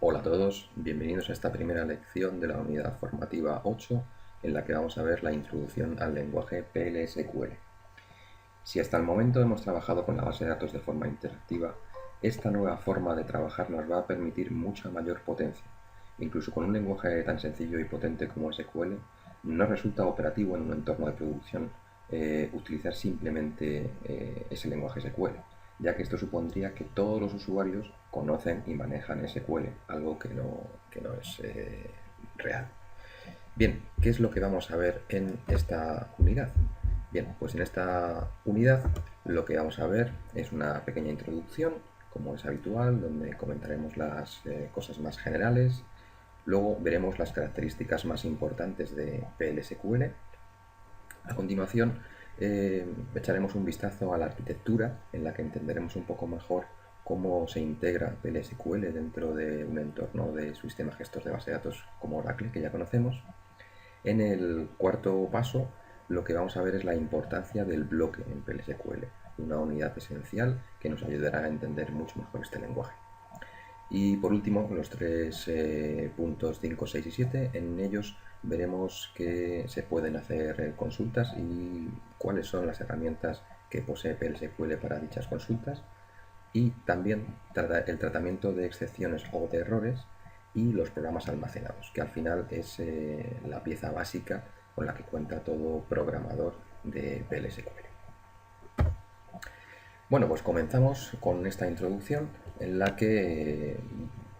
Hola a todos, bienvenidos a esta primera lección de la unidad formativa 8 en la que vamos a ver la introducción al lenguaje PLSQL. Si hasta el momento hemos trabajado con la base de datos de forma interactiva, esta nueva forma de trabajar nos va a permitir mucha mayor potencia. Incluso con un lenguaje tan sencillo y potente como SQL, no resulta operativo en un entorno de producción utilizar simplemente ese lenguaje SQL, ya que esto supondría que todos los usuarios conocen y manejan SQL, algo que no es real. Bien, ¿qué es lo que vamos a ver en esta unidad? Bien, pues en esta unidad lo que vamos a ver es una pequeña introducción, como es habitual, donde comentaremos las cosas más generales. Luego veremos las características más importantes de PLSQL. A continuación, echaremos un vistazo a la arquitectura, en la que entenderemos un poco mejor cómo se integra PLSQL dentro de un entorno de su sistema gestor de base de datos como Oracle, que ya conocemos. En el cuarto paso, lo que vamos a ver es la importancia del bloque en PLSQL, una unidad esencial que nos ayudará a entender mucho mejor este lenguaje. Y por último, los tres puntos 5, 6 y 7, en ellos veremos que se pueden hacer consultas y cuáles son las herramientas que posee PLSQL para dichas consultas, y también el tratamiento de excepciones o de errores y los programas almacenados, que al final es la pieza básica con la que cuenta todo programador de PLSQL. Bueno, pues comenzamos con esta introducción en la que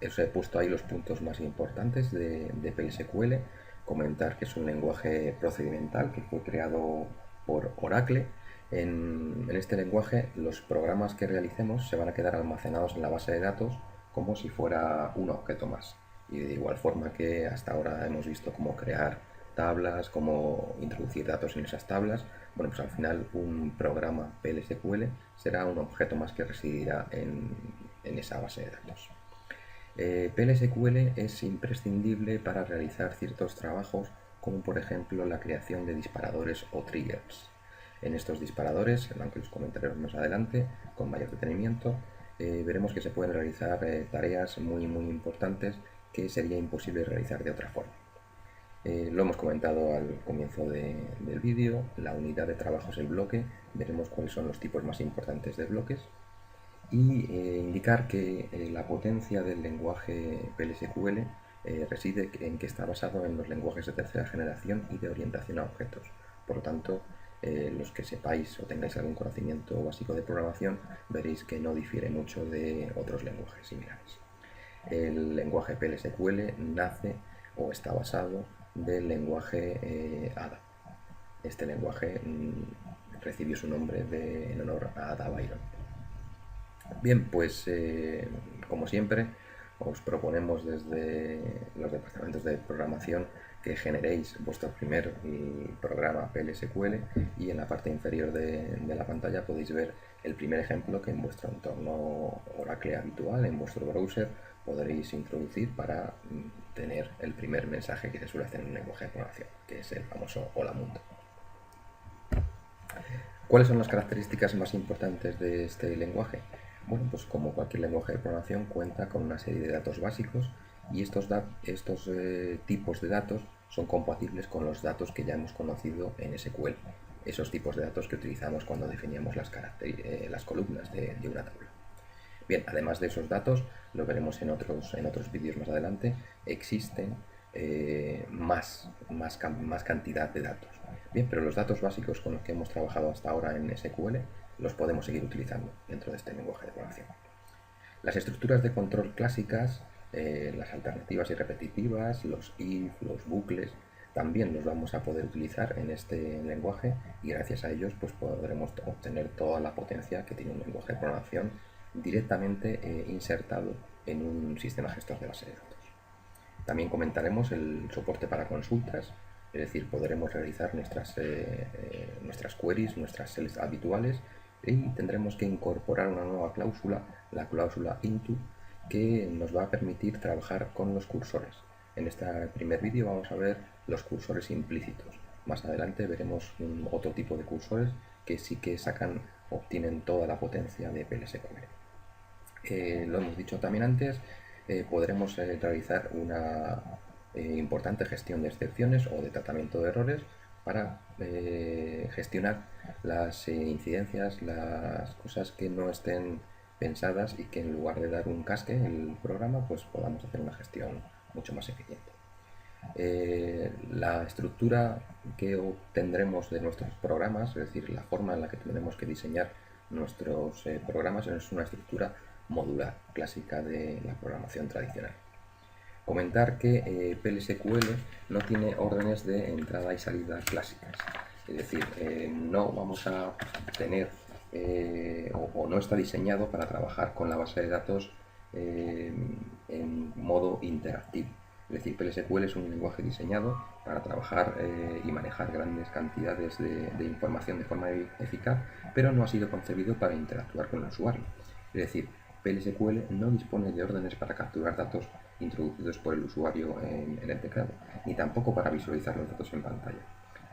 os he puesto ahí los puntos más importantes de PLSQL. Comentar que es un lenguaje procedimental que fue creado por Oracle. En este lenguaje los programas que realicemos se van a quedar almacenados en la base de datos como si fuera un objeto más. Y de igual forma que hasta ahora hemos visto cómo crear tablas, cómo introducir datos en esas tablas, bueno, pues al final un programa PLSQL será un objeto más que residirá en esa base de datos. PLSQL es imprescindible para realizar ciertos trabajos, como por ejemplo la creación de disparadores o triggers. En estos disparadores, aunque los comentaremos más adelante con mayor detenimiento, veremos que se pueden realizar tareas muy importantes que sería imposible realizar de otra forma. Lo hemos comentado al comienzo del vídeo, la unidad de trabajo es el bloque, veremos cuáles son los tipos más importantes de bloques y indicar que la potencia del lenguaje PLSQL reside en que está basado en los lenguajes de tercera generación y de orientación a objetos. Por lo tanto, los que sepáis o tengáis algún conocimiento básico de programación, veréis que no difiere mucho de otros lenguajes similares. El lenguaje PLSQL nace o está basado del lenguaje Ada. Este lenguaje recibió su nombre en honor a Ada Byron. Bien, pues como siempre os proponemos desde los departamentos de programación que generéis vuestro primer programa PLSQL, y en la parte inferior de la pantalla podéis ver el primer ejemplo que en vuestro entorno Oracle habitual, en vuestro browser, podréis introducir para tener el primer mensaje que se suele hacer en un lenguaje de programación, que es el famoso Hola Mundo. ¿Cuáles son las características más importantes de este lenguaje? Bueno, pues como cualquier lenguaje de programación cuenta con una serie de datos básicos, y estos tipos de datos son compatibles con los datos que ya hemos conocido en SQL, esos tipos de datos que utilizamos cuando definíamos las columnas de una tabla. Bien, además de esos datos, lo veremos en otros vídeos más adelante, existen más cantidad de datos. Bien, pero los datos básicos con los que hemos trabajado hasta ahora en SQL los podemos seguir utilizando dentro de este lenguaje de programación. Las estructuras de control clásicas, las alternativas y repetitivas, los if, los bucles, también los vamos a poder utilizar en este lenguaje, y gracias a ellos pues podremos obtener toda la potencia que tiene un lenguaje de programación directamente insertado en un sistema gestor de base de datos. También comentaremos el soporte para consultas, es decir, podremos realizar nuestras queries, nuestras cells habituales, y tendremos que incorporar una nueva cláusula, la cláusula into, que nos va a permitir trabajar con los cursores. En este primer vídeo vamos a ver los cursores implícitos. Más adelante veremos otro tipo de cursores que sí que obtienen toda la potencia de PLSQL. Lo hemos dicho también antes, podremos realizar una importante gestión de excepciones o de tratamiento de errores para gestionar las incidencias, las cosas que no estén pensadas y que en lugar de dar un casque el programa, pues podamos hacer una gestión mucho más eficiente. La estructura que obtendremos de nuestros programas, es decir, la forma en la que tendremos que diseñar nuestros programas, es una estructura modular, clásica de la programación tradicional. Comentar que PLSQL no tiene órdenes de entrada y salida clásicas, es decir, no vamos a tener o no está diseñado para trabajar con la base de datos en modo interactivo. Es decir, PLSQL es un lenguaje diseñado para trabajar y manejar grandes cantidades de información de forma eficaz, pero no ha sido concebido para interactuar con el usuario. Es decir, PLSQL no dispone de órdenes para capturar datos introducidos por el usuario en el teclado, ni tampoco para visualizar los datos en pantalla.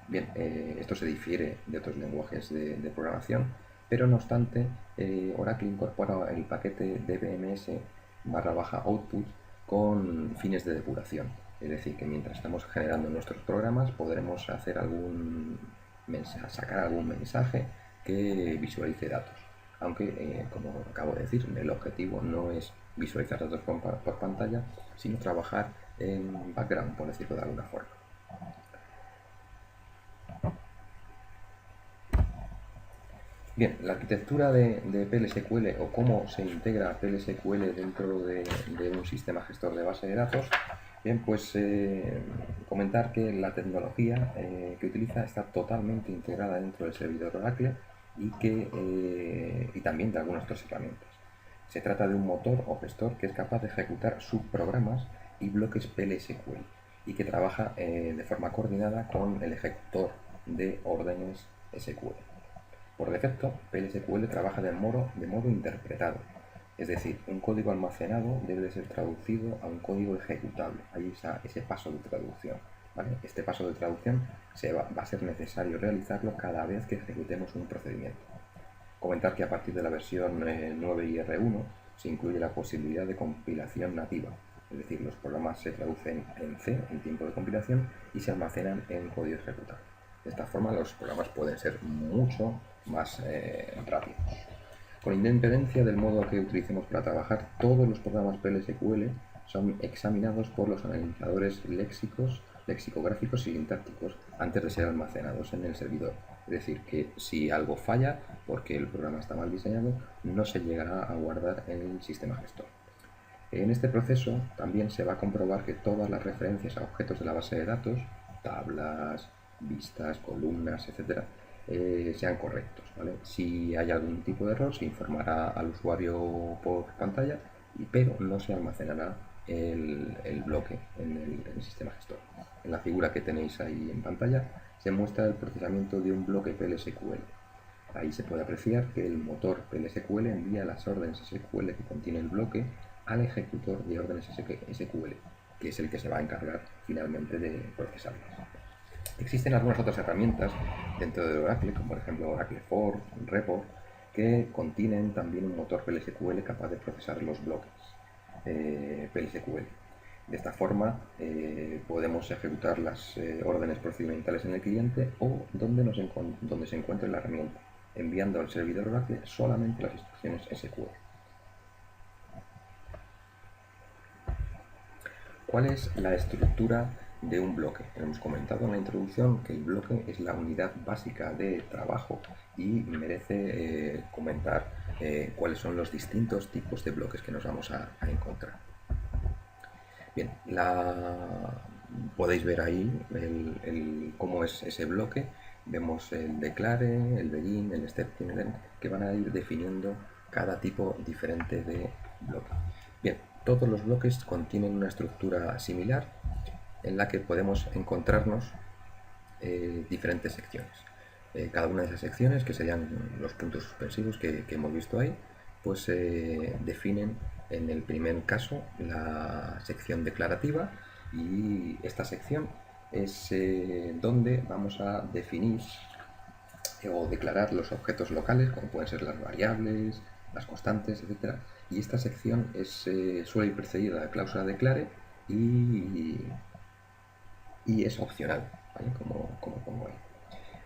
Bien, esto se difiere de otros lenguajes de programación, pero no obstante, Oracle incorpora el paquete dbms/output con fines de depuración. Es decir, que mientras estamos generando nuestros programas podremos hacer sacar algún mensaje que visualice datos. Aunque, como acabo de decir, el objetivo no es visualizar datos por pantalla, sino trabajar en background, por decirlo de alguna forma. Bien, la arquitectura de PLSQL o cómo se integra PLSQL dentro de un sistema gestor de base de datos. Bien, pues comentar que la tecnología que utiliza está totalmente integrada dentro del servidor Oracle y también de algunas otras herramientas. Se trata de un motor o gestor que es capaz de ejecutar subprogramas y bloques PLSQL y que trabaja de forma coordinada con el ejecutor de órdenes SQL. Por defecto, PLSQL trabaja de modo interpretado, es decir, un código almacenado debe de ser traducido a un código ejecutable. Hay ese paso de traducción. ¿Vale? Este paso de traducción va a ser necesario realizarlo cada vez que ejecutemos un procedimiento. Comentar que a partir de la versión 9 y R1 se incluye la posibilidad de compilación nativa, es decir, los programas se traducen en C en tiempo de compilación y se almacenan en código ejecutable. De esta forma los programas pueden ser mucho más rápidos. Con independencia del modo que utilicemos para trabajar, todos los programas PLSQL son examinados por los analizadores lexicográficos y sintácticos antes de ser almacenados en el servidor. Es decir, que si algo falla porque el programa está mal diseñado, no se llegará a guardar en el sistema gestor. En este proceso también se va a comprobar que todas las referencias a objetos de la base de datos, tablas, vistas, columnas, etc., sean correctos. ¿Vale? Si hay algún tipo de error, se informará al usuario por pantalla, pero no se almacenará el bloque en el sistema gestor. En la figura que tenéis ahí en pantalla se muestra el procesamiento de un bloque PLSQL. Ahí se puede apreciar que el motor PLSQL envía las órdenes SQL que contiene el bloque al ejecutor de órdenes SQL, que es el que se va a encargar finalmente de procesarlas. Existen algunas otras herramientas dentro de Oracle, como por ejemplo Oracle Force, Report, que contienen también un motor PLSQL capaz de procesar los bloques PLSQL. De esta forma podemos ejecutar las órdenes procedimentales en el cliente o donde se encuentre la herramienta, enviando al servidor Oracle solamente las instrucciones SQL. ¿Cuál es la estructura de un bloque? Hemos comentado en la introducción que el bloque es la unidad básica de trabajo y merece comentar cuáles son los distintos tipos de bloques que nos vamos a encontrar. Bien, podéis ver ahí cómo es ese bloque. Vemos el declare, el begin, el step, el end, que van a ir definiendo cada tipo diferente de bloque. Bien, todos los bloques contienen una estructura similar en la que podemos encontrarnos diferentes secciones. Cada una de esas secciones, que serían los puntos suspensivos que hemos visto ahí, pues definen en el primer caso la sección declarativa, y esta sección es donde vamos a definir o declarar los objetos locales, como pueden ser las variables, las constantes, etc., y esta sección suele ir precedida de la cláusula declare y es opcional, ¿vale? Como pongo ahí.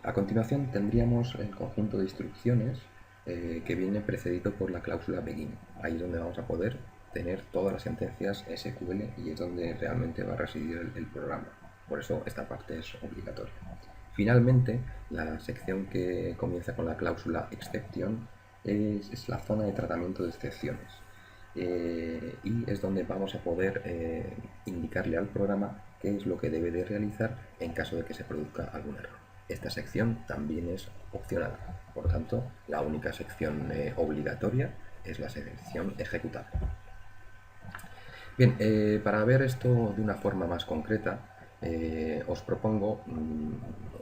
A continuación tendríamos el conjunto de instrucciones que viene precedido por la cláusula begin. Ahí es donde vamos a poder tener todas las sentencias SQL y es donde realmente va a residir el programa. Por eso esta parte es obligatoria. Finalmente, la sección que comienza con la cláusula exception es la zona de tratamiento de excepciones. Y es donde vamos a poder indicarle al programa qué es lo que debe de realizar en caso de que se produzca algún error. Esta sección también es opcional, por lo tanto, la única sección obligatoria es la sección ejecutable. Bien, para ver esto de una forma más concreta, os propongo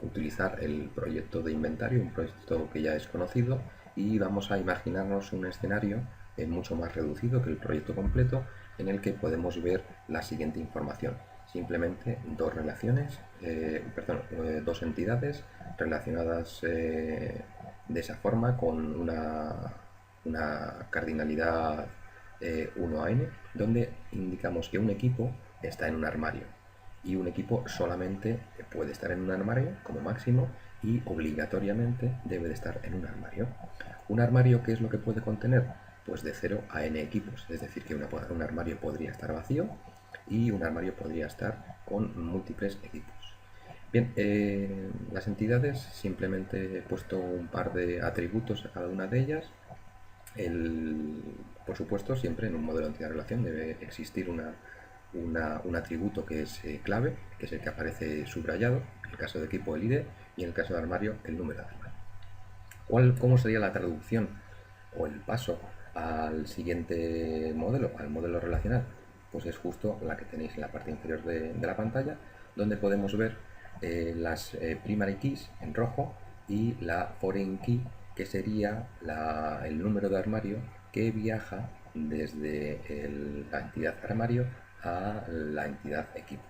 utilizar el proyecto de inventario, un proyecto que ya es conocido, y vamos a imaginarnos un escenario mucho más reducido que el proyecto completo, en el que podemos ver la siguiente información. Simplemente dos entidades relacionadas de esa forma con una cardinalidad 1 a n, donde indicamos que un equipo está en un armario y un equipo solamente puede estar en un armario como máximo y obligatoriamente debe de estar en un armario. ¿Un armario qué es lo que puede contener? Pues de 0 a n equipos, es decir, que un armario podría estar vacío y un armario podría estar con múltiples equipos. Bien, las entidades, simplemente he puesto un par de atributos a cada una de ellas. Por supuesto, siempre en un modelo de entidad-relación debe existir un atributo que es clave, que es el que aparece subrayado, en el caso de equipo el ID y en el caso de armario el número de armario. ¿Cómo sería la traducción o el paso al siguiente modelo, al modelo relacional? Pues es justo la que tenéis en la parte inferior de la pantalla, donde podemos ver las primary keys en rojo y la foreign key, que sería el número de armario que viaja desde la entidad armario a la entidad equipo.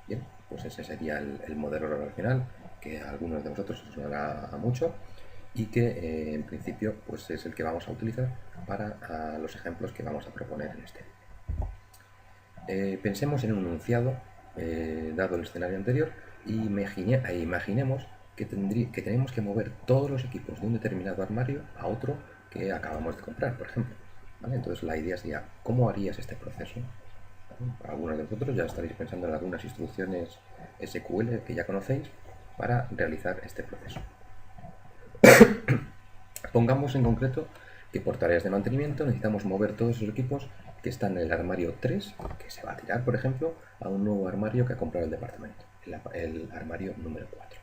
Bien, pues ese sería el modelo relacional, que a algunos de vosotros os sonará mucho y que en principio pues es el que vamos a utilizar para los ejemplos que vamos a proponer en este. Pensemos en un enunciado dado el escenario anterior y imaginemos que tenemos que mover todos los equipos de un determinado armario a otro que acabamos de comprar, por ejemplo. ¿Vale? Entonces la idea sería, ¿cómo harías este proceso? Algunos de vosotros ya estaréis pensando en algunas instrucciones SQL que ya conocéis para realizar este proceso. Pongamos en concreto que por tareas de mantenimiento necesitamos mover todos esos equipos que están en el armario 3, que se va a tirar, por ejemplo, a un nuevo armario que ha comprado el departamento, el armario número 4.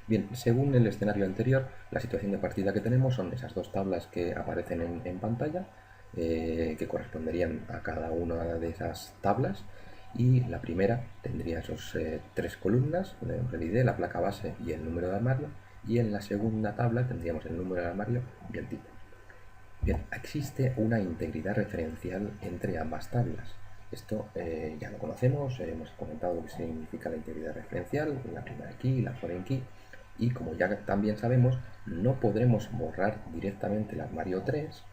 Bien, según el escenario anterior, la situación de partida que tenemos son esas dos tablas que aparecen en pantalla, que corresponderían a cada una de esas tablas, y la primera tendría esos tres columnas, el ID, la placa base y el número de armario, y en la segunda tabla tendríamos el número de armario y el tipo. Bien, existe una integridad referencial entre ambas tablas. Esto ya lo conocemos, hemos comentado qué significa la integridad referencial, la primary key, la foreign key, y como ya también sabemos, no podremos borrar directamente el armario 3,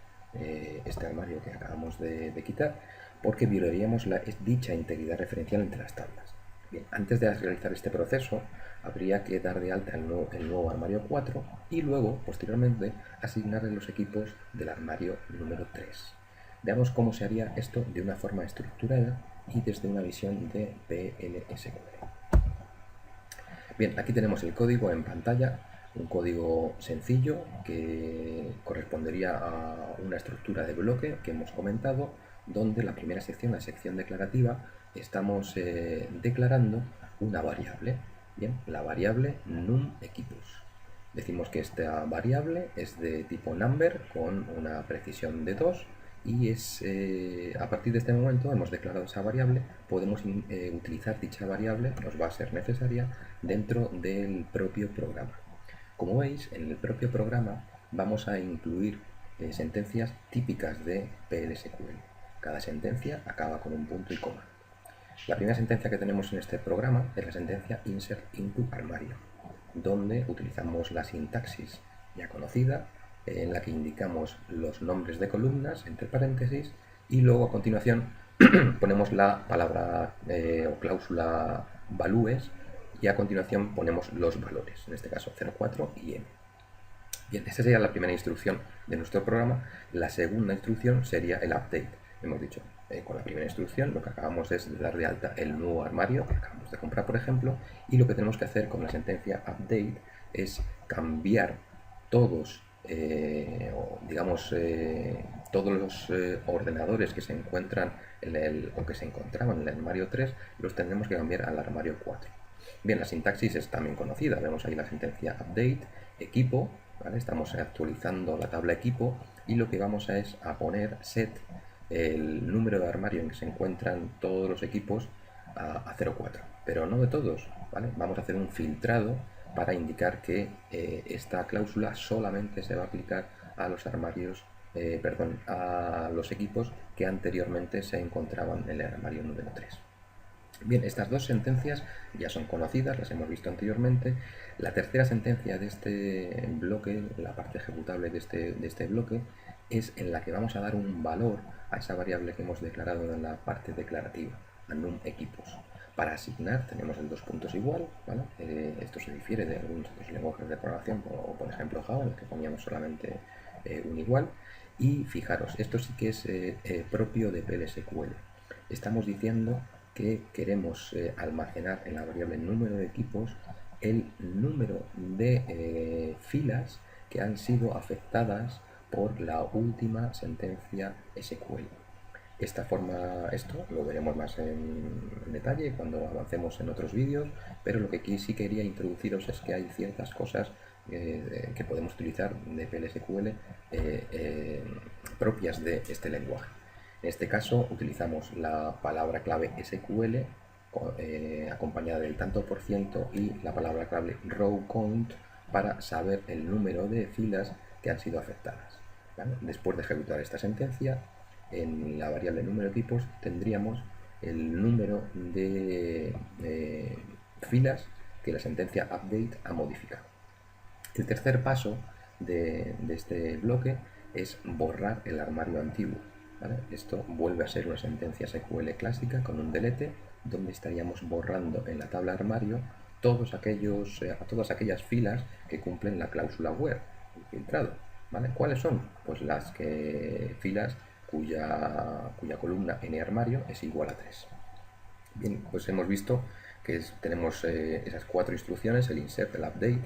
este armario que acabamos de quitar, porque violaríamos dicha integridad referencial entre las tablas. Bien, antes de realizar este proceso, habría que dar de alta el nuevo armario 4 y luego, posteriormente, asignarle los equipos del armario número 3. Veamos cómo se haría esto de una forma estructurada y desde una visión de PLSQL. Bien, aquí tenemos el código en pantalla, un código sencillo que correspondería a una estructura de bloque que hemos comentado, donde la primera sección, la sección declarativa, estamos declarando una variable. Bien, la variable num equipos. Decimos que esta variable es de tipo number con una precisión de 2 y a partir de este momento hemos declarado esa variable, podemos utilizar dicha variable, nos va a ser necesaria dentro del propio programa. Como veis, en el propio programa vamos a incluir sentencias típicas de PLSQL. Cada sentencia acaba con un punto y coma. La primera sentencia que tenemos en este programa es la sentencia insert into armario, donde utilizamos la sintaxis ya conocida, en la que indicamos los nombres de columnas entre paréntesis y luego a continuación ponemos la palabra o cláusula values y a continuación ponemos los valores, en este caso 04 y n. Bien, esta sería la primera instrucción de nuestro programa. La segunda instrucción sería el update. Hemos dicho, con la primera instrucción lo que acabamos es de dar de alta el nuevo armario que acabamos de comprar, por ejemplo, y lo que tenemos que hacer con la sentencia update es cambiar todos, todos los ordenadores que se encuentran o que se encontraban en el armario 3, los tendremos que cambiar al armario 4. Bien, la sintaxis es también conocida. Vemos ahí la sentencia update, equipo, ¿vale? Estamos actualizando la tabla equipo y lo que vamos es a poner set el número de armario en que se encuentran todos los equipos a 04, pero no de todos, ¿vale? Vamos a hacer un filtrado para indicar que esta cláusula solamente se va a aplicar a los armarios, a los equipos que anteriormente se encontraban en el armario número 3. Bien, estas dos sentencias ya son conocidas, las hemos visto anteriormente. La tercera sentencia de este bloque, la parte ejecutable de este bloque, es en la que vamos a dar un valor a esa variable que hemos declarado en la parte declarativa, a num equipos. Para asignar tenemos el dos puntos igual, ¿vale? Esto se difiere de algunos otros lenguajes de programación, o por ejemplo Java, en el que poníamos solamente un igual. Y fijaros, esto sí que es propio de PLSQL. Estamos diciendo que queremos almacenar en la variable número de equipos el número de filas que han sido afectadas por la última sentencia SQL. Esto lo veremos más en detalle cuando avancemos en otros vídeos, pero lo que aquí sí quería introduciros es que hay ciertas cosas que podemos utilizar de PLSQL propias de este lenguaje. En este caso utilizamos la palabra clave SQL acompañada del tanto por ciento y la palabra clave row count para saber el número de filas que han sido afectadas, ¿vale? Después de ejecutar esta sentencia, en la variable número de equipos tendríamos el número de filas que la sentencia update ha modificado. El tercer paso de este bloque es borrar el armario antiguo, ¿vale? Esto vuelve a ser una sentencia SQL clásica con un delete, donde estaríamos borrando en la tabla armario todas aquellas filas que cumplen la cláusula where, el filtrado, ¿vale? ¿Cuáles son? Pues las filas cuya columna n armario es igual a 3. Bien, pues hemos visto que tenemos esas cuatro instrucciones: el insert, el update,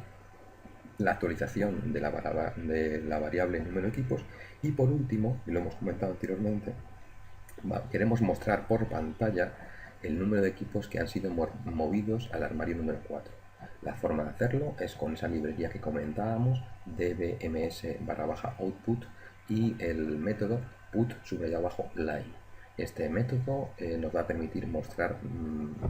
la actualización de la variable número de equipos y por último, y lo hemos comentado anteriormente, queremos mostrar por pantalla el número de equipos que han sido movidos al armario número 4. La forma de hacerlo es con esa librería que comentábamos, dbms_output y el método put_line. Este método nos va a permitir mostrar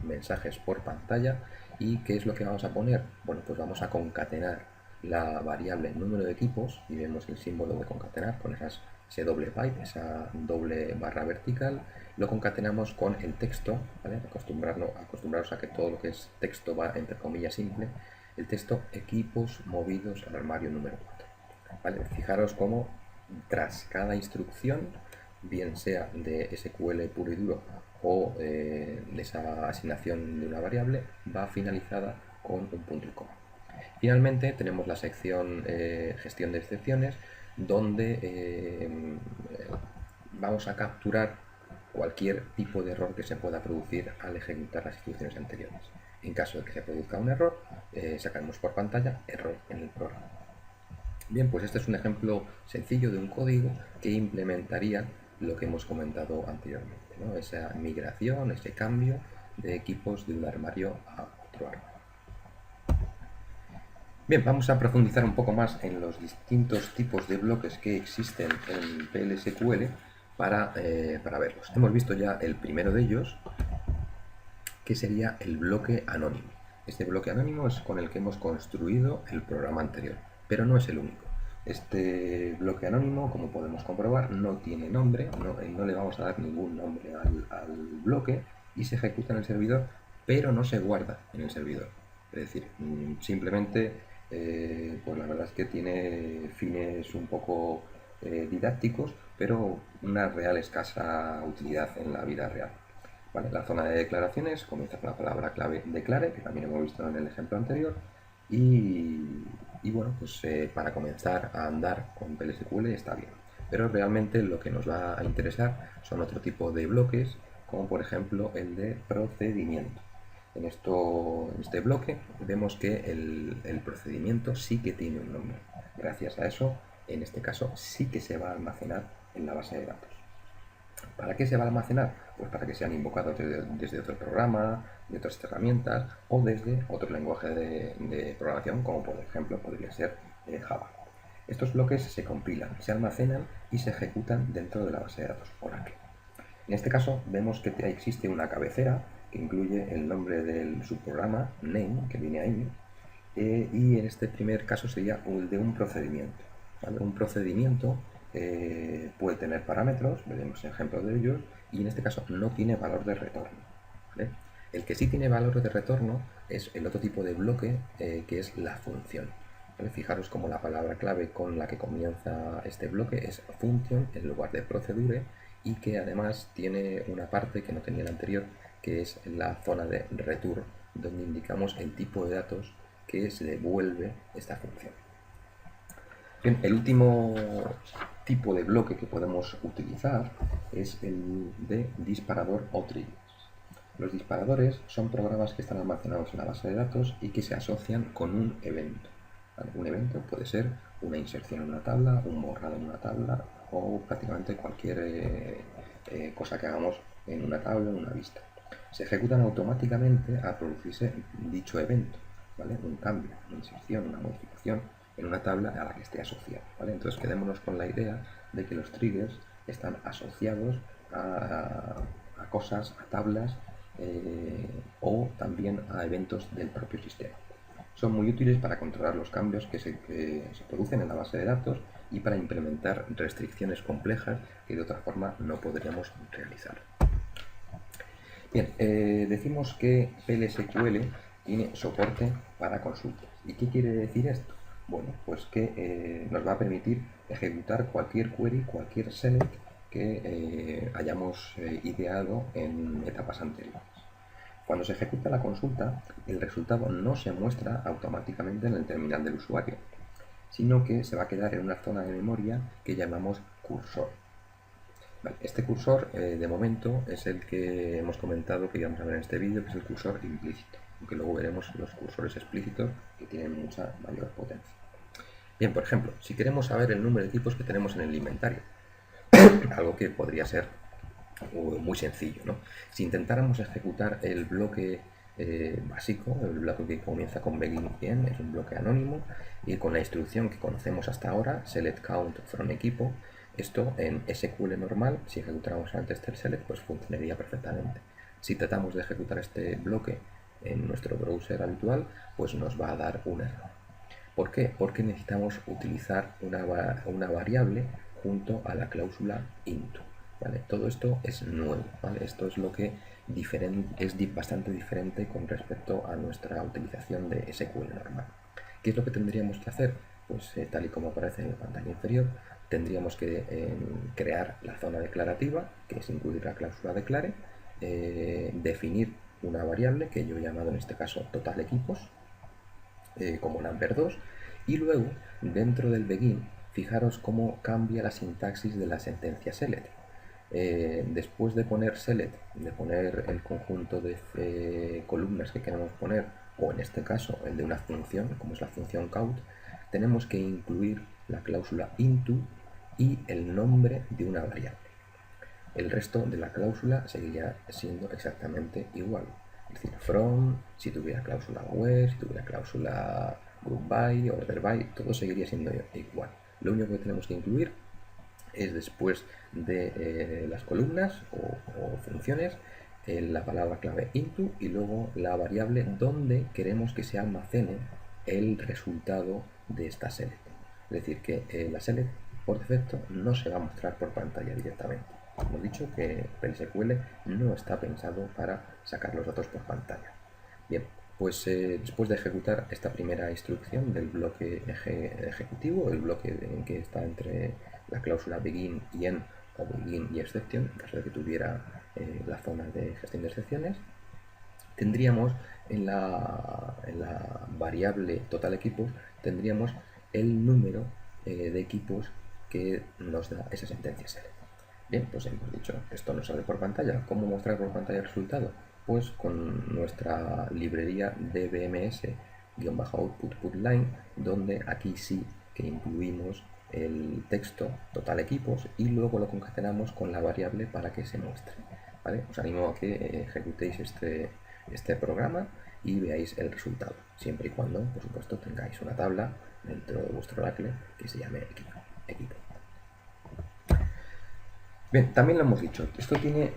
mensajes por pantalla. ¿Y qué es lo que vamos a poner? Bueno, pues vamos a concatenar la variable número de equipos y vemos el símbolo de concatenar con ese doble pipe, esa doble barra vertical. Lo concatenamos con el texto, ¿vale? Acostumbraros a que todo lo que es texto va entre comillas simple. El texto equipos movidos al armario número 4. ¿Vale? Fijaros cómo tras cada instrucción, bien sea de SQL puro y duro o de esa asignación de una variable, va finalizada con un punto y coma. Finalmente tenemos la sección gestión de excepciones, donde vamos a capturar cualquier tipo de error que se pueda producir al ejecutar las instrucciones anteriores. En caso de que se produzca un error, sacaremos por pantalla error en el programa. Bien, pues este es un ejemplo sencillo de un código que implementaría lo que hemos comentado anteriormente, ¿no? Esa migración, ese cambio de equipos de un armario a otro armario. Bien, vamos a profundizar un poco más en los distintos tipos de bloques que existen en PLSQL para verlos. Hemos visto ya el primero de ellos, que sería el bloque anónimo. Este bloque anónimo es con el que hemos construido el programa anterior, pero no es el único. Este bloque anónimo, como podemos comprobar, no tiene nombre, no le vamos a dar ningún nombre al bloque y se ejecuta en el servidor, pero no se guarda en el servidor. Es decir, simplemente pues la verdad es que tiene fines un poco didácticos, pero una real escasa utilidad en la vida real. Vale, la zona de declaraciones comienza con la palabra clave declare, que también hemos visto en el ejemplo anterior, y bueno, pues para comenzar a andar con PLSQL está bien. Pero realmente lo que nos va a interesar son otro tipo de bloques, como por ejemplo el de procedimiento. En este bloque vemos que el procedimiento sí que tiene un nombre. Gracias a eso, en este caso, sí que se va a almacenar en la base de datos. ¿Para qué se va a almacenar? Pues para que sean invocados desde otro programa, de otras herramientas o desde otro lenguaje de programación, como por ejemplo podría ser Java. Estos bloques se compilan, se almacenan y se ejecutan dentro de la base de datos Oracle. En este caso vemos que existe una cabecera que incluye el nombre del subprograma, name, que viene ahí, y en este primer caso sería el de un procedimiento. ¿Vale? Un procedimiento puede tener parámetros, veremos ejemplos de ellos, y en este caso no tiene valor de retorno. ¿Vale? El que sí tiene valor de retorno es el otro tipo de bloque que es la función. ¿Vale? Fijaros como la palabra clave con la que comienza este bloque es function en lugar de procedure, y que además tiene una parte que no tenía el anterior, que es la zona de return, donde indicamos el tipo de datos que se devuelve esta función. Bien, el último tipo de bloque que podemos utilizar es el de disparador o triggers. Los disparadores son programas que están almacenados en la base de datos y que se asocian con un evento. ¿Vale? Un evento puede ser una inserción en una tabla, un borrado en una tabla o prácticamente cualquier cosa que hagamos en una tabla o en una vista. Se ejecutan automáticamente al producirse dicho evento, ¿vale? Un cambio, una inserción, una modificación en una tabla a la que esté asociado, ¿vale? Entonces quedémonos con la idea de que los triggers están asociados a cosas, a tablas o también a eventos del propio sistema. Son muy útiles para controlar los cambios que se producen en la base de datos y para implementar restricciones complejas que de otra forma no podríamos realizar. Bien, decimos que PLSQL tiene soporte para consultas. ¿Y qué quiere decir esto? Bueno, pues que nos va a permitir ejecutar cualquier query, cualquier select que hayamos ideado en etapas anteriores. Cuando se ejecuta la consulta, el resultado no se muestra automáticamente en el terminal del usuario, sino que se va a quedar en una zona de memoria que llamamos cursor. Vale, este cursor de momento es el que hemos comentado que íbamos a ver en este vídeo, que es el cursor implícito, aunque luego veremos los cursores explícitos que tienen mucha mayor potencia. Bien, por ejemplo, si queremos saber el número de equipos que tenemos en el inventario, algo que podría ser muy sencillo, ¿no? Si intentáramos ejecutar el bloque básico, el bloque que comienza con begin 100, es un bloque anónimo, y con la instrucción que conocemos hasta ahora, select count from equipo, esto en SQL normal, si ejecutáramos antes el select, pues funcionaría perfectamente. Si tratamos de ejecutar este bloque en nuestro browser habitual, pues nos va a dar un error. ¿Por qué? Porque necesitamos utilizar una variable junto a la cláusula into. ¿Vale? Todo esto es nuevo, ¿vale? Esto es lo que es bastante diferente con respecto a nuestra utilización de SQL normal. ¿Qué es lo que tendríamos que hacer? Pues tal y como aparece en la pantalla inferior, tendríamos que crear la zona declarativa, que es incluir la cláusula declare, definir una variable que yo he llamado en este caso total equipos, como number2, y luego dentro del begin fijaros cómo cambia la sintaxis de la sentencia select. Después de poner select, de poner el conjunto de columnas que queremos poner, o en este caso el de una función, como es la función count, tenemos que incluir la cláusula into y el nombre de una variable. El resto de la cláusula seguiría siendo exactamente igual. Es decir, from, si tuviera cláusula where, si tuviera cláusula group by, order by, todo seguiría siendo igual. Lo único que tenemos que incluir es después de las columnas o funciones la palabra clave into y luego la variable donde queremos que se almacene el resultado de esta select. Es decir, que la select por defecto no se va a mostrar por pantalla directamente. Hemos dicho que PLSQL no está pensado para sacar los datos por pantalla. Bien, Pues después de ejecutar esta primera instrucción del bloque ejecutivo, el bloque en que está entre la cláusula begin y end o begin y exception, en caso de que tuviera la zona de gestión de excepciones, tendríamos en la variable total equipos, tendríamos el número de equipos que nos da esa sentencia select. Bien, pues hemos dicho, esto nos sale por pantalla. ¿Cómo mostrar por pantalla el resultado? Pues con nuestra librería dbms-output.line, donde aquí sí que incluimos el texto total equipos y luego lo concatenamos con la variable para que se muestre. ¿Vale? Os animo a que ejecutéis este programa y veáis el resultado, siempre y cuando, por supuesto, tengáis una tabla dentro de vuestro Oracle que se llame equipo. Bien, también lo hemos dicho, esto tiene,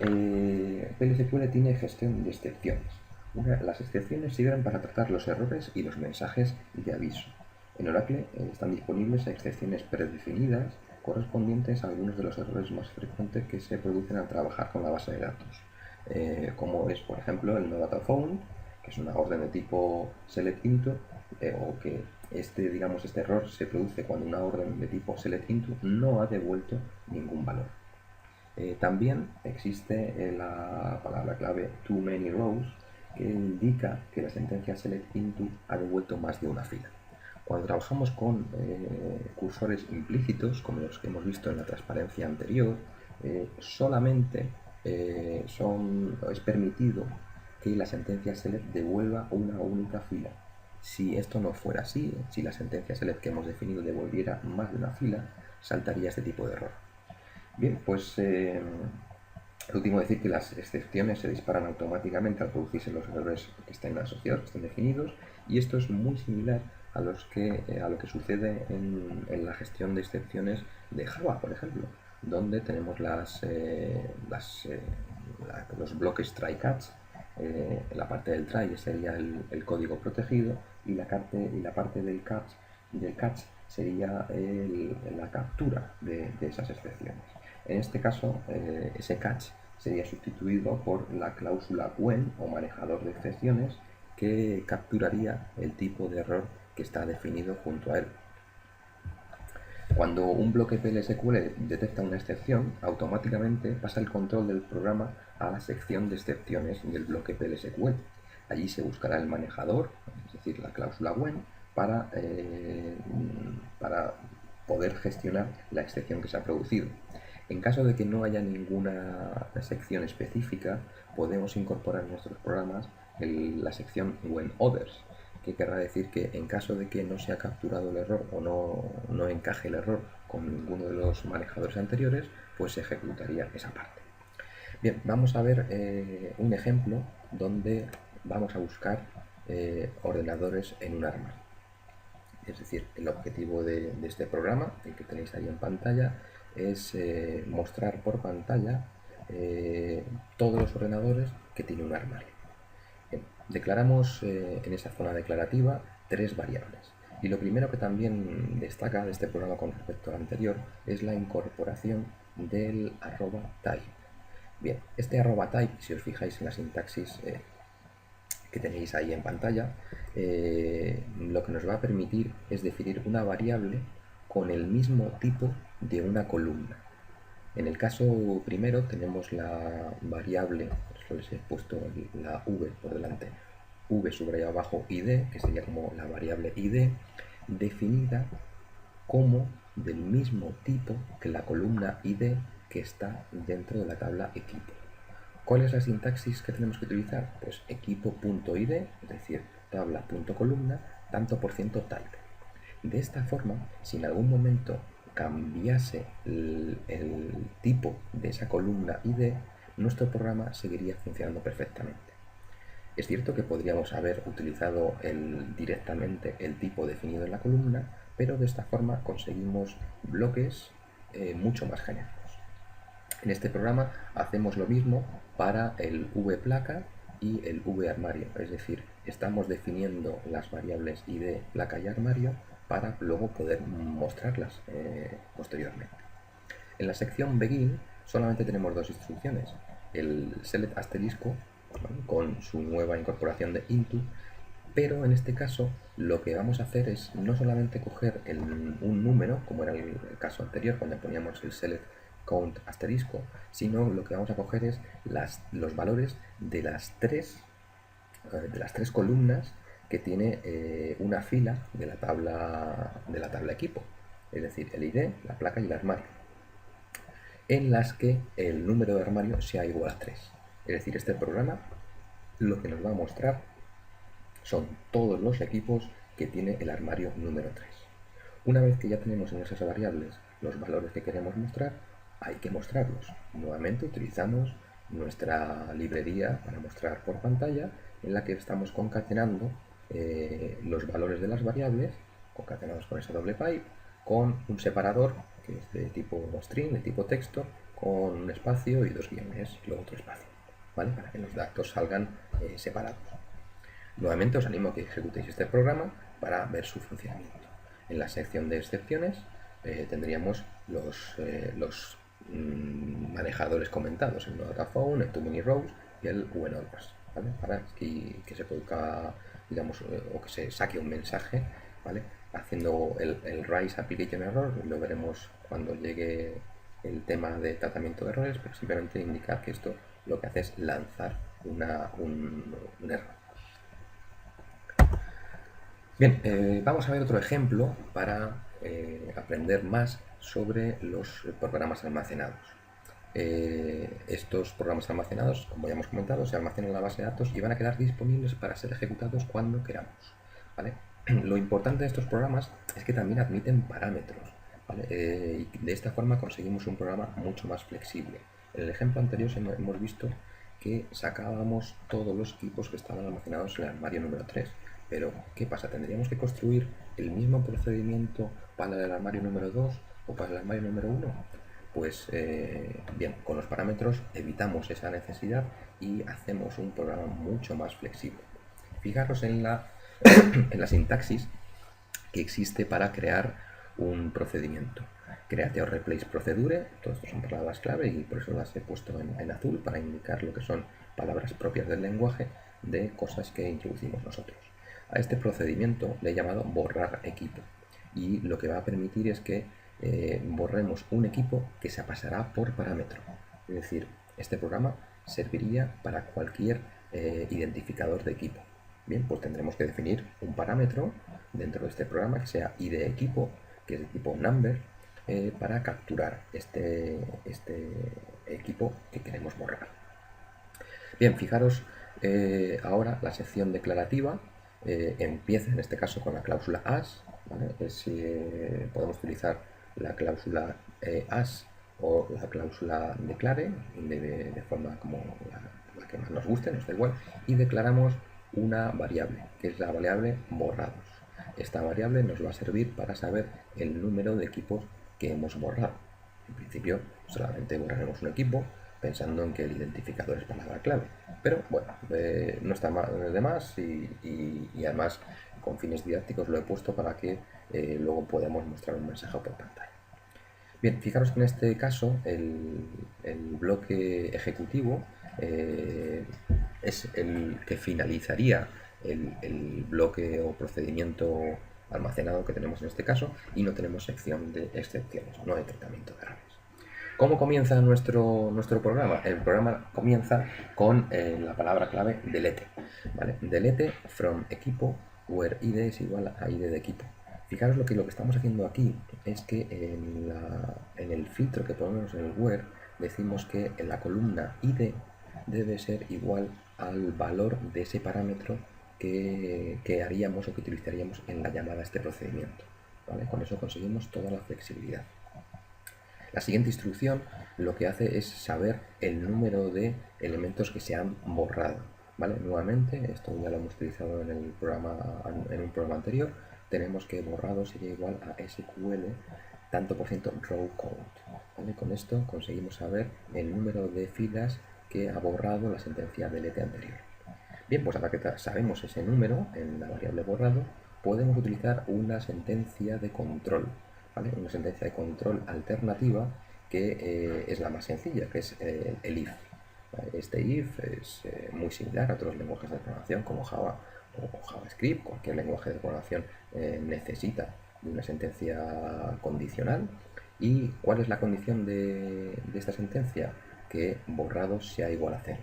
PLSQL tiene gestión de excepciones. Las excepciones sirven para tratar los errores y los mensajes de aviso. En Oracle están disponibles excepciones predefinidas correspondientes a algunos de los errores más frecuentes que se producen al trabajar con la base de datos, como es, por ejemplo, el no data found, que es una orden de tipo select into, o que este error se produce cuando una orden de tipo select into no ha devuelto ningún valor. También existe la palabra clave too many rows, que indica que la sentencia select into ha devuelto más de una fila. Cuando trabajamos con cursores implícitos, como los que hemos visto en la transparencia anterior, solamente es permitido que la sentencia select devuelva una única fila. Si esto no fuera así, si la sentencia select que hemos definido devolviera más de una fila, saltaría este tipo de error. Bien, pues lo último decir que las excepciones se disparan automáticamente al producirse los errores que estén asociados, que estén definidos, y esto es muy similar a lo que sucede en la gestión de excepciones de Java, por ejemplo, donde tenemos los bloques try-catch. La parte del try sería el código protegido y la parte del catch sería la captura de esas excepciones. En este caso, ese catch sería sustituido por la cláusula when o manejador de excepciones, que capturaría el tipo de error que está definido junto a él. Cuando un bloque PLSQL detecta una excepción, automáticamente pasa el control del programa a la sección de excepciones del bloque PLSQL. Allí se buscará el manejador, es decir, la cláusula when, para poder gestionar la excepción que se ha producido. En caso de que no haya ninguna sección específica, podemos incorporar en nuestros programas la sección when others, que querrá decir que en caso de que no se ha capturado el error o no encaje el error con ninguno de los manejadores anteriores, pues se ejecutaría esa parte. Bien, vamos a ver un ejemplo donde vamos a buscar ordenadores en un armario. Es decir, el objetivo de este programa, el que tenéis ahí en pantalla, es mostrar por pantalla todos los ordenadores que tiene un armario. Bien, declaramos en esa zona declarativa 3 variables. Y lo primero que también destaca de este programa con respecto al anterior es la incorporación del @type. Bien, este @type, si os fijáis en la sintaxis que tenéis ahí en pantalla, lo que nos va a permitir es definir una variable con el mismo tipo de una columna. En el caso primero tenemos la variable, por les he puesto la v por delante, v subrayado abajo id, que sería como la variable id, definida como del mismo tipo que la columna id que está dentro de la tabla equipo. ¿Cuál es la sintaxis que tenemos que utilizar? Pues equipo.id, es decir, tabla.columna, tanto por ciento type. De esta forma, si en algún momento cambiase el tipo de esa columna id, nuestro programa seguiría funcionando perfectamente. Es cierto que podríamos haber utilizado directamente el tipo definido en la columna, pero de esta forma conseguimos bloques mucho más genéricos. En este programa hacemos lo mismo para el vplaca y el varmario, es decir, estamos definiendo las variables id, placa y armario para luego poder mostrarlas posteriormente. En la sección begin solamente tenemos 2 instrucciones, el select asterisco, ¿vale?, con su nueva incorporación de into, Pero en este caso lo que vamos a hacer es no solamente coger un número, como era el caso anterior cuando poníamos el select count asterisco, sino lo que vamos a coger es los valores de las tres columnas que tiene una fila de la tabla equipo, es decir, el ID, la placa y el armario, en las que el número de armario sea igual a 3. Es decir, este programa lo que nos va a mostrar son todos los equipos que tiene el armario número 3. Una vez que ya tenemos en esas variables los valores que queremos mostrar, hay que mostrarlos. Nuevamente utilizamos nuestra librería para mostrar por pantalla, en la que estamos concatenando los valores de las variables, concatenados con esa doble pipe, con un separador que es de tipo string, de tipo texto, con un espacio y 2 guiones, y luego otro espacio, ¿vale? Para que los datos salgan separados. Nuevamente os animo a que ejecutéis este programa para ver su funcionamiento. En la sección de excepciones tendríamos los manejadores comentados, el NoDataPhone, el TooManyRows y el WhenOthers, ¿vale? Para que se produzca, digamos, o que se saque un mensaje, ¿vale? Haciendo el Rise Application Error, lo veremos cuando llegue el tema de tratamiento de errores, pero simplemente indicar que esto lo que hace es lanzar un error. Bien, vamos a ver otro ejemplo para aprender más sobre los programas almacenados. Estos programas almacenados, como ya hemos comentado, se almacenan en la base de datos y van a quedar disponibles para ser ejecutados cuando queramos, ¿vale? Lo importante de estos programas es que también admiten parámetros, ¿vale? Y de esta forma conseguimos un programa mucho más flexible. En el ejemplo anterior hemos visto que sacábamos todos los equipos que estaban almacenados en el armario número 3. Pero, ¿qué pasa? ¿Tendríamos que construir el mismo procedimiento para el armario número 2 o para el armario número 1? Pues bien, con los parámetros evitamos esa necesidad y hacemos un programa mucho más flexible. Fijaros en la sintaxis que existe para crear un procedimiento. Create or replace procedure, todo esto son palabras clave y por eso las he puesto en azul para indicar lo que son palabras propias del lenguaje de cosas que introducimos nosotros. A este procedimiento le he llamado borrar equipo y lo que va a permitir es que borremos un equipo que se pasará por parámetro. Es decir, este programa serviría para cualquier identificador de equipo. Bien, pues tendremos que definir un parámetro dentro de este programa que sea id equipo, que es de tipo number, para capturar este equipo que queremos borrar. Bien, fijaros ahora la sección declarativa empieza en este caso con la cláusula as, ¿vale? Podemos utilizar la cláusula as o la cláusula declare de forma como la que más nos guste, nos da igual, y declaramos una variable, que es la variable borrados. Esta variable nos va a servir para saber el número de equipos que hemos borrado. En principio solamente borraremos un equipo pensando en que el identificador es palabra clave, pero bueno, no está de más y además con fines didácticos lo he puesto para que luego podamos mostrar un mensaje por pantalla. Bien, fijaros que en este caso el bloque ejecutivo es el que finalizaría el bloque o procedimiento almacenado que tenemos en este caso y no tenemos sección de excepciones, no hay tratamiento de errores. ¿Cómo comienza nuestro programa? El programa comienza con la palabra clave delete, ¿vale? Delete from equipo where id es igual a id de equipo. Fijaros lo que estamos haciendo aquí es que en el filtro que ponemos en el where decimos que en la columna id debe ser igual al valor de ese parámetro que haríamos o que utilizaríamos en la llamada a este procedimiento, ¿vale? Con eso conseguimos toda la flexibilidad. La siguiente instrucción lo que hace es saber el número de elementos que se han borrado, ¿vale? Nuevamente, esto ya lo hemos utilizado en un programa anterior, tenemos que borrado sería igual a SQL tanto por ciento row count, ¿vale? Con esto conseguimos saber el número de filas que ha borrado la sentencia delete anterior. Bien, pues ahora que sabemos ese número en la variable borrado, podemos utilizar una sentencia de control, ¿vale? Una sentencia de control alternativa que es la más sencilla, que es el if. ¿Vale? Este if es muy similar a otros lenguajes de programación como Java o JavaScript, cualquier lenguaje de programación necesita de una sentencia condicional. ¿Y cuál es la condición de esta sentencia? Que borrado sea igual a 0.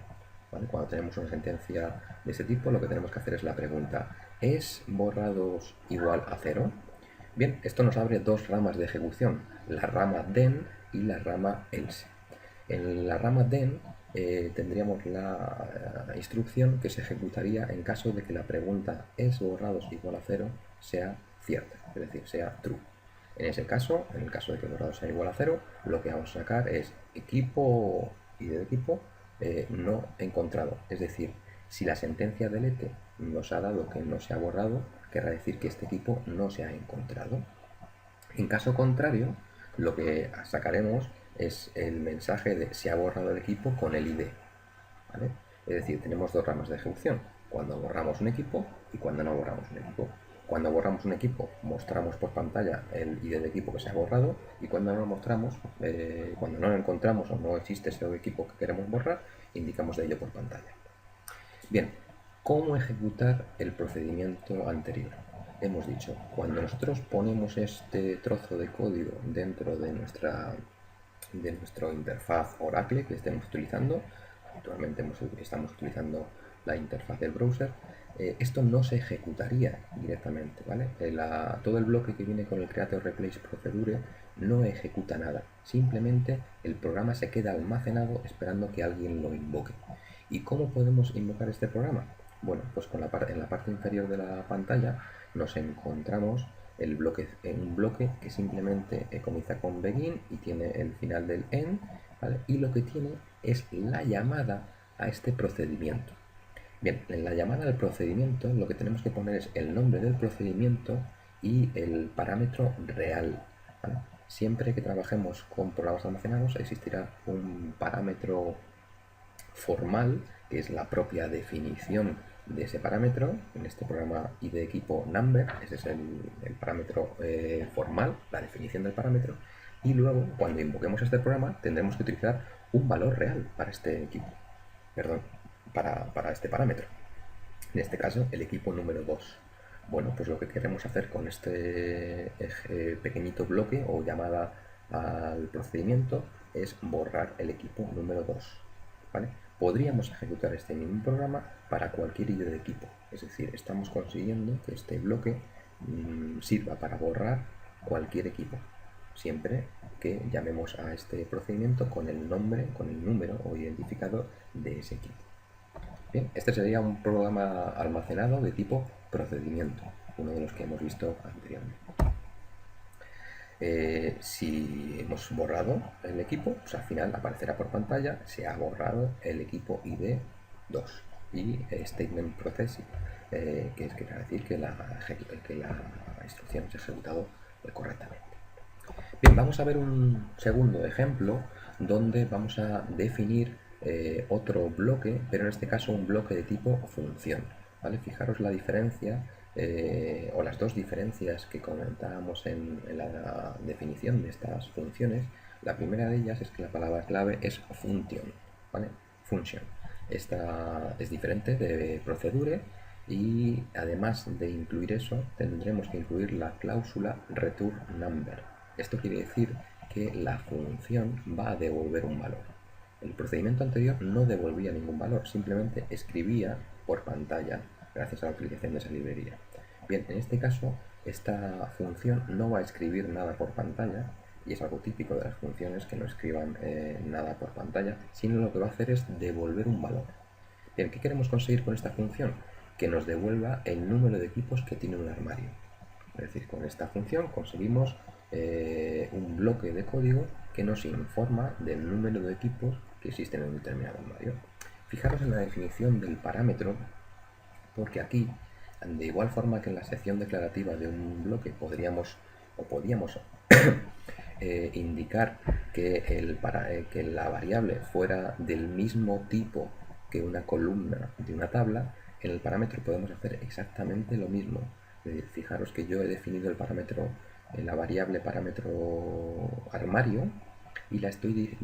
¿Vale? Cuando tenemos una sentencia de ese tipo, lo que tenemos que hacer es la pregunta: ¿es borrados igual a 0? Bien, esto nos abre dos ramas de ejecución, la rama then y la rama else. En la rama then tendríamos la instrucción que se ejecutaría en caso de que la pregunta ¿es borrados igual a 0? sea cierta, es decir, sea true. En ese caso, en el caso de que borrados sea igual a 0, lo que vamos a sacar es equipo ID de equipo no encontrado. Es decir, si la sentencia delete nos ha dado que no se ha borrado, querrá decir que este equipo no se ha encontrado. En caso contrario, lo que sacaremos es el mensaje de se ha borrado el equipo con el ID. ¿Vale? Es decir, tenemos dos ramas de ejecución: cuando borramos un equipo y cuando no borramos un equipo. Cuando borramos un equipo, mostramos por pantalla el ID de equipo que se ha borrado, y cuando no lo mostramos, cuando no lo encontramos o no existe ese equipo que queremos borrar, indicamos de ello por pantalla. Bien, ¿cómo ejecutar el procedimiento anterior? Hemos dicho, cuando nosotros ponemos este trozo de código dentro de nuestro interfaz Oracle que estemos utilizando, actualmente estamos utilizando la interfaz del browser, esto no se ejecutaría directamente, ¿vale? Todo el bloque que viene con el create or replace procedure no ejecuta nada, simplemente el programa se queda almacenado esperando que alguien lo invoque. ¿Y cómo podemos invocar este programa? Bueno, pues en la parte inferior de la pantalla nos encontramos un bloque que simplemente comienza con begin y tiene el final del end, ¿vale? Y lo que tiene es la llamada a este procedimiento. Bien, en la llamada al procedimiento lo que tenemos que poner es el nombre del procedimiento y el parámetro real, ¿vale? Siempre que trabajemos con programas almacenados existirá un parámetro formal, que es la propia definición de ese parámetro. En este programa ID de equipo number, ese es el parámetro formal, la definición del parámetro. Y luego, cuando invoquemos este programa, tendremos que utilizar un valor real para este equipo, perdón, para este parámetro. En este caso, el equipo número 2. Bueno, pues lo que queremos hacer con este pequeñito bloque o llamada al procedimiento es borrar el equipo número 2. ¿Vale? Podríamos ejecutar este mismo programa para cualquier ID de equipo. Es decir, estamos consiguiendo que este bloque sirva para borrar cualquier equipo, siempre que llamemos a este procedimiento con el nombre, con el número o identificador de ese equipo. Bien, este sería un programa almacenado de tipo procedimiento, uno de los que hemos visto anteriormente. Si hemos borrado el equipo, pues al final aparecerá por pantalla se ha borrado el equipo ID 2 y statement processing, que quiere decir que la instrucción se ha ejecutado correctamente. Bien, vamos a ver un segundo ejemplo donde vamos a definir otro bloque, pero en este caso un bloque de tipo función, ¿vale? Fijaros la diferencia o las dos diferencias que comentábamos en la definición de estas funciones. La primera de ellas es que la palabra clave es function, ¿vale? Function. Esta es diferente de procedure y además de incluir eso tendremos que incluir la cláusula return number. Esto quiere decir que la función va a devolver un valor. El procedimiento anterior no devolvía ningún valor, simplemente escribía por pantalla gracias a la utilización de esa librería. Bien, en este caso esta función no va a escribir nada por pantalla, y es algo típico de las funciones que no escriban nada por pantalla, sino lo que va a hacer es devolver un valor. Bien, ¿qué queremos conseguir con esta función? Que nos devuelva el número de equipos que tiene un armario. Es decir, con esta función conseguimos un bloque de código que nos informa del número de equipos que existen en un determinado armario. Fijaros en la definición del parámetro, porque aquí, de igual forma que en la sección declarativa de un bloque podíamos indicar que la variable fuera del mismo tipo que una columna de una tabla, en el parámetro podemos hacer exactamente lo mismo. Es decir, fijaros que yo he definido el parámetro, la variable parámetro armario, y la estoy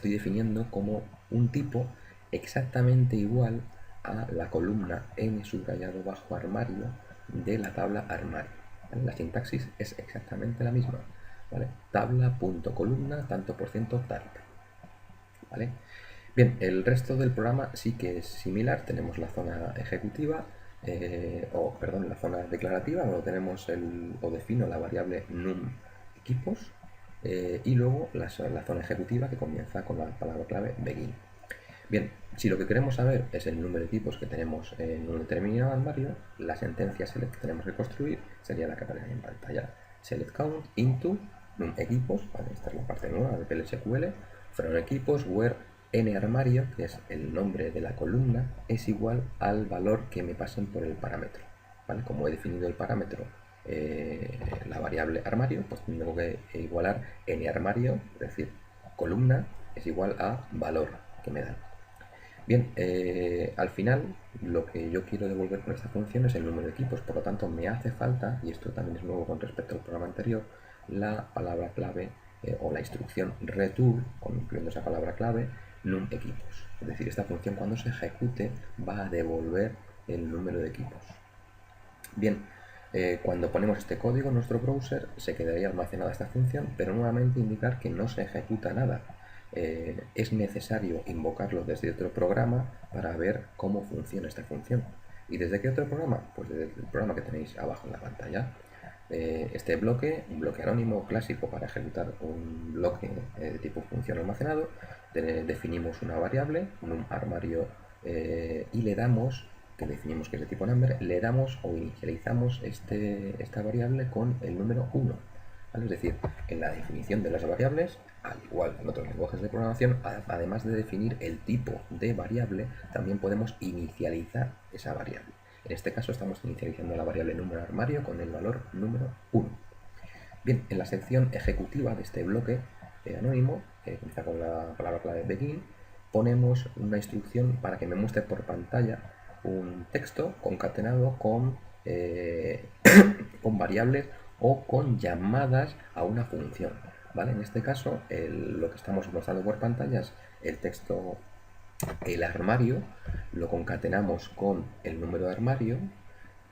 definiendo como un tipo exactamente igual a la columna n subrayado bajo armario de la tabla armario. ¿Vale? La sintaxis es exactamente la misma. ¿Vale? Tabla.columna tanto por ciento type. ¿Vale? Bien, el resto del programa sí que es similar. Tenemos la zona ejecutiva, la zona declarativa, donde tenemos defino la variable num equipos, y luego la zona ejecutiva, que comienza con la palabra clave begin. Bien, si lo que queremos saber es el número de equipos que tenemos en un determinado armario, la sentencia select que tenemos que construir sería la que aparece en pantalla. Select count into num equipos, ¿vale? Esta es la parte nueva de PLSQL, from equipos where n armario, que es el nombre de la columna, es igual al valor que me pasen por el parámetro. ¿Vale? Como he definido el parámetro, la variable armario, pues tengo que igualar n armario, es decir, columna es igual a valor que me dan. Bien, al final lo que yo quiero devolver con esta función es el número de equipos, por lo tanto me hace falta, y esto también es nuevo con respecto al programa anterior, la palabra clave o la instrucción return, incluyendo esa palabra clave, num equipos. Es decir, esta función cuando se ejecute va a devolver el número de equipos. Bien, cuando ponemos este código en nuestro browser se quedaría almacenada esta función, pero nuevamente indicar que no se ejecuta nada. Es necesario invocarlo desde otro programa para ver cómo funciona esta función. ¿Y desde qué otro programa? Pues desde el programa que tenéis abajo en la pantalla. Este bloque, un bloque anónimo clásico para ejecutar un bloque de tipo función almacenado, definimos una variable, un armario, y le damos, que definimos que es de tipo number, le damos o inicializamos esta variable con el número 1. ¿Vale? Es decir, en la definición de las variables, al igual que en otros lenguajes de programación, además de definir el tipo de variable, también podemos inicializar esa variable. En este caso estamos inicializando la variable número armario con el valor número 1. Bien, en la sección ejecutiva de este bloque anónimo, que comienza con la palabra clave begin, ponemos una instrucción para que me muestre por pantalla un texto concatenado con variables o con llamadas a una función. ¿Vale? En este caso, lo que estamos mostrando por pantalla es el texto, el armario, lo concatenamos con el número de armario,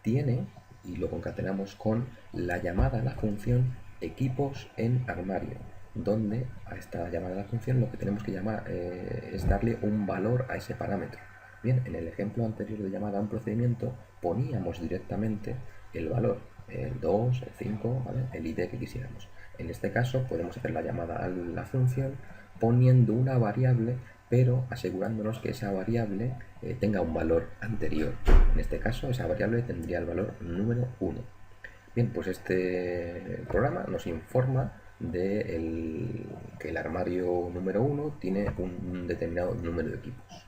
y lo concatenamos con la llamada a la función equipos en armario, donde a esta llamada a la función lo que tenemos que llamar es darle un valor a ese parámetro. Bien, en el ejemplo anterior de llamada a un procedimiento poníamos directamente el valor, el 2, el 5, ¿vale? El ID que quisiéramos. En este caso podemos hacer la llamada a la función poniendo una variable, pero asegurándonos que esa variable tenga un valor anterior. En este caso esa variable tendría el valor número 1. Bien, pues este programa nos informa de que el armario número 1 tiene un determinado número de equipos.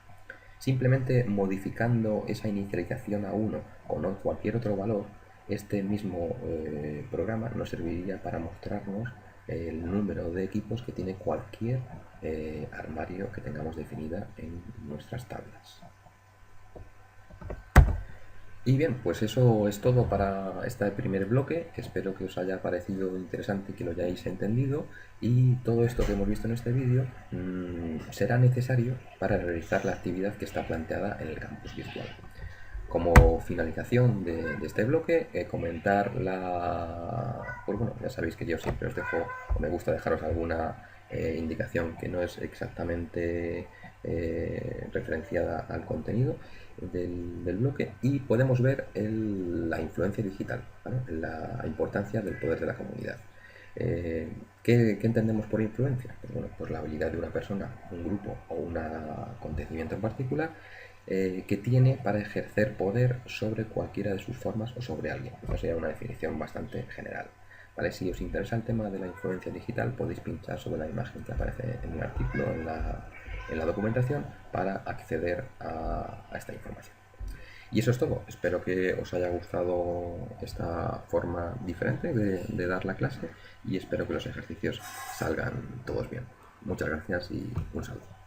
Simplemente modificando esa inicialización a 1 con cualquier otro valor, este mismo programa nos serviría para mostrarnos el número de equipos que tiene cualquier armario que tengamos definida en nuestras tablas. Y bien, pues eso es todo para este primer bloque. Espero que os haya parecido interesante y que lo hayáis entendido, y todo esto que hemos visto en este vídeo será necesario para realizar la actividad que está planteada en el campus virtual. Como finalización de este bloque, comentar pues bueno, ya sabéis que yo siempre os dejo, o me gusta dejaros alguna indicación que no es exactamente referenciada al contenido del bloque, y podemos ver la influencia digital, ¿vale? La importancia del poder de la comunidad. ¿Qué entendemos por influencia? Pues bueno, pues la habilidad de una persona, un grupo o un acontecimiento en particular que tiene para ejercer poder sobre cualquiera de sus formas o sobre alguien. Esa sería una definición bastante general. ¿Vale? Si os interesa el tema de la influencia digital, podéis pinchar sobre la imagen que aparece en un artículo en la documentación para acceder a esta información. Y eso es todo. Espero que os haya gustado esta forma diferente de dar la clase, y espero que los ejercicios salgan todos bien. Muchas gracias y un saludo.